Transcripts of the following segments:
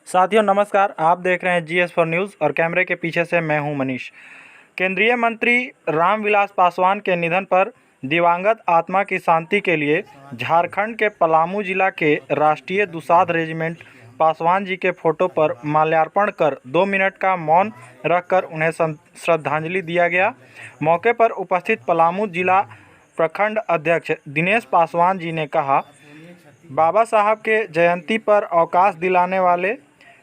साथियों नमस्कार, आप देख रहे हैं जीएस फॉर न्यूज़ और कैमरे के पीछे से मैं हूं मनीष। केंद्रीय मंत्री रामविलास पासवान के निधन पर दिवंगत आत्मा की शांति के लिए झारखंड के पलामू जिला के राष्ट्रीय दुसाध रेजिमेंट पासवान जी के फोटो पर माल्यार्पण कर 2 मिनट का मौन रखकर उन्हें श्रद्धांजलि दिया गया। मौके पर उपस्थित पलामू जिला प्रखंड अध्यक्ष दिनेश पासवान जी ने कहा, बाबा साहब के जयंती पर अवकाश दिलाने वाले,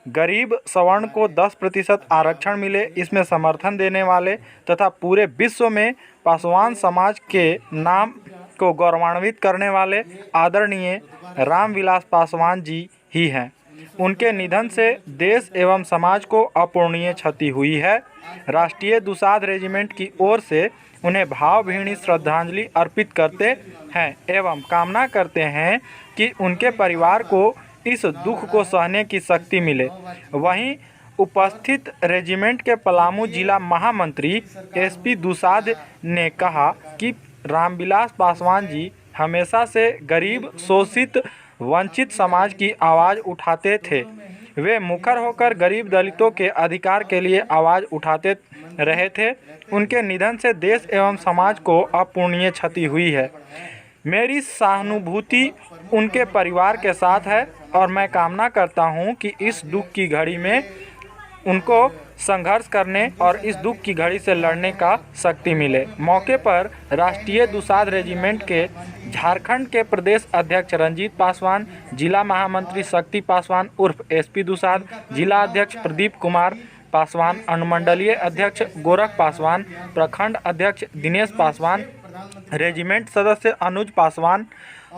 गरीब सवर्ण को 10% आरक्षण मिले, इसमें समर्थन देने वाले तथा पूरे विश्व में पासवान समाज के नाम को गौरवान्वित करने वाले आदरणीय रामविलास पासवान जी ही हैं। उनके निधन से देश एवं समाज को अपूरणीय क्षति हुई है। राष्ट्रीय दुसाध रेजिमेंट की ओर से उन्हें भावभीनी श्रद्धांजलि अर्पित करते हैं एवं कामना करते हैं कि उनके परिवार को इस दुख को सहने की शक्ति मिले। वहीं उपस्थित रेजिमेंट के पलामू जिला महामंत्री एसपी दुसाध ने कहा कि रामविलास पासवान जी हमेशा से गरीब, शोषित, वंचित समाज की आवाज़ उठाते थे। वे मुखर होकर गरीब दलितों के अधिकार के लिए आवाज़ उठाते रहे थे। उनके निधन से देश एवं समाज को अपूरणीय क्षति हुई है। मेरी सहानुभूति उनके परिवार के साथ है और मैं कामना करता हूं कि इस दुख की घड़ी में उनको संघर्ष करने और इस दुख की घड़ी से लड़ने का शक्ति मिले। मौके पर राष्ट्रीय दुसाध रेजिमेंट के झारखंड के प्रदेश अध्यक्ष रंजीत पासवान, जिला महामंत्री शक्ति पासवान उर्फ एसपी दुसाध, जिला अध्यक्ष प्रदीप कुमार पासवान, अनुमंडलीय अध्यक्ष गोरख पासवान, प्रखंड अध्यक्ष दिनेश पासवान, रेजिमेंट सदस्य अनुज पासवान,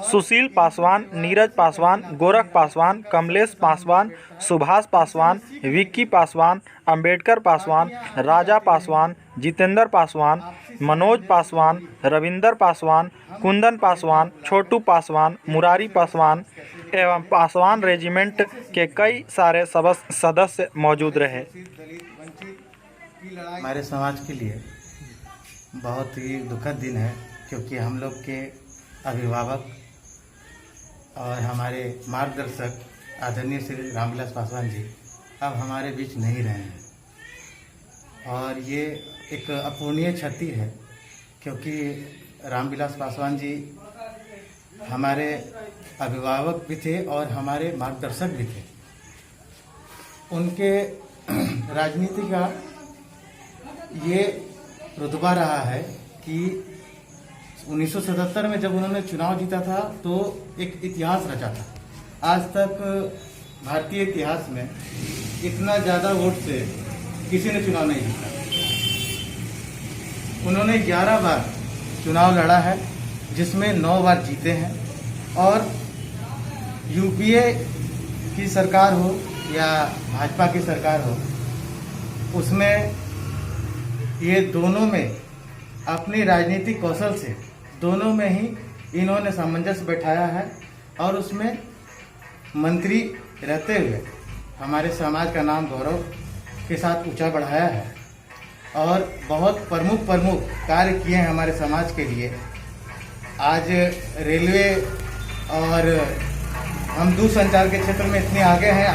सुशील पासवान, नीरज पासवान, गोरख पासवान, कमलेश पासवान, सुभाष पासवान, विक्की पासवान, अंबेडकर पासवान, राजा पासवान, जितेंद्र पासवान, मनोज पासवान, रविंदर पासवान, कुंदन पासवान, छोटू पासवान, मुरारी पासवान एवं पासवान रेजिमेंट के कई सारे सदस्य मौजूद रहे। हमारे समाज के लिए बहुत ही दुखद दिन है, क्योंकि हम लोग के अभिभावक और हमारे मार्गदर्शक आदरणीय श्री रामविलास पासवान जी अब हमारे बीच नहीं रहे हैं और ये एक अपूरणीय क्षति है, क्योंकि रामविलास पासवान जी हमारे अभिभावक भी थे और हमारे मार्गदर्शक भी थे। उनके राजनीति का ये रुतबा रहा है कि 1977 में जब उन्होंने चुनाव जीता था तो एक इतिहास रचा था। आज तक भारतीय इतिहास में इतना ज़्यादा वोट से किसी ने चुनाव नहीं जीता। उन्होंने 11 बार चुनाव लड़ा है, जिसमें 9 बार जीते हैं और यूपीए की सरकार हो या भाजपा की सरकार हो, उसमें ये दोनों में अपनी राजनीतिक कौशल से दोनों में ही इन्होंने सामंजस्य बैठाया है और उसमें मंत्री रहते हुए हमारे समाज का नाम गौरव के साथ ऊंचा बढ़ाया है और बहुत प्रमुख कार्य किए हैं हमारे समाज के लिए। आज रेलवे और हम दूरसंचार के क्षेत्र में इतने आगे हैं,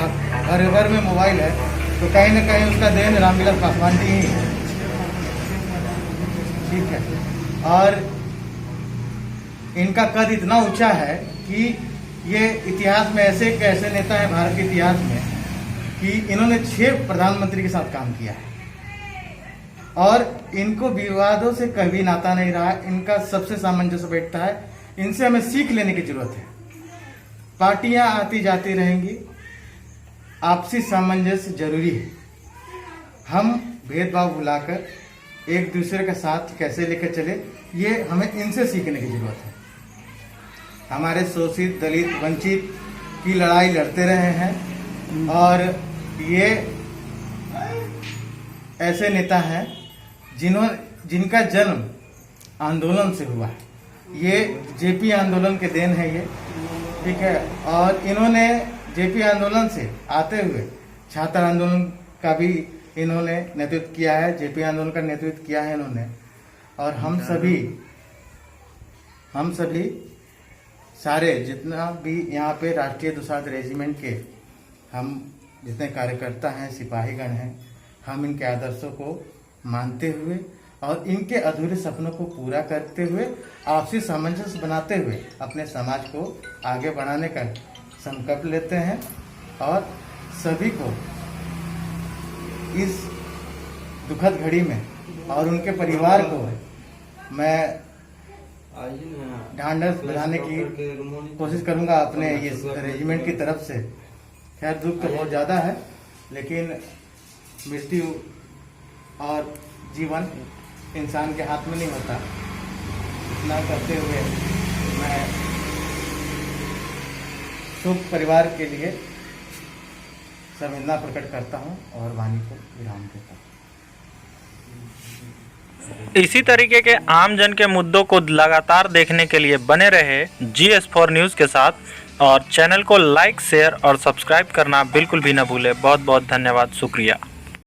घर घर में मोबाइल है, तो कहीं न कहीं उसका देन रामविलास पासवान जी ही है। ठीक है, और इनका कद इतना ऊंचा है कि ये इतिहास में ऐसे नेता हैं भारत के इतिहास में कि इन्होंने 6 प्रधानमंत्री के साथ काम किया है और इनको विवादों से कभी नाता नहीं रहा। इनका सबसे सामंजस्य बैठता है। इनसे हमें सीख लेने की जरूरत है। पार्टियां आती जाती रहेंगी, आपसी सामंजस्य जरूरी है। हम भेदभाव भुलाकर एक दूसरे के साथ कैसे लेकर चले, ये हमें इनसे सीखने की जरूरत है। हमारे शोषित, दलित, वंचित की लड़ाई लड़ते रहे हैं और ये ऐसे नेता हैं जिनका जन्म आंदोलन से हुआ है। ये जेपी आंदोलन के देन है ये, ठीक है। और इन्होंने जेपी आंदोलन से आते हुए छात्र आंदोलन का भी इन्होंने नेतृत्व किया है, जेपी आंदोलन का नेतृत्व किया है इन्होंने। और हम सभी सारे जितना भी यहाँ पे राष्ट्रीय दुसाध रेजिमेंट के हम जितने कार्यकर्ता हैं, सिपाहीगण हैं, हम इनके आदर्शों को मानते हुए और इनके अधूरे सपनों को पूरा करते हुए आपसी सामंजस्य बनाते हुए अपने समाज को आगे बढ़ाने का संकल्प लेते हैं और सभी को इस दुखद घड़ी में और उनके परिवार को मैं ढांढस बढ़ाने की कोशिश करूंगा अपने इस रेजिमेंट की तरफ से। खैर दुख तो बहुत ज़्यादा है, लेकिन मृत्यु और जीवन इंसान के हाथ में नहीं होता। इतना करते हुए मैं शुभ परिवार के लिए संवेदना प्रकट करता हूं और वाणी को विराम देता हूं। इसी तरीके के आम जन के मुद्दों को लगातार देखने के लिए बने रहे GS4 न्यूज़ के साथ और चैनल को लाइक, शेयर और सब्सक्राइब करना बिल्कुल भी न भूलें। बहुत बहुत धन्यवाद, शुक्रिया।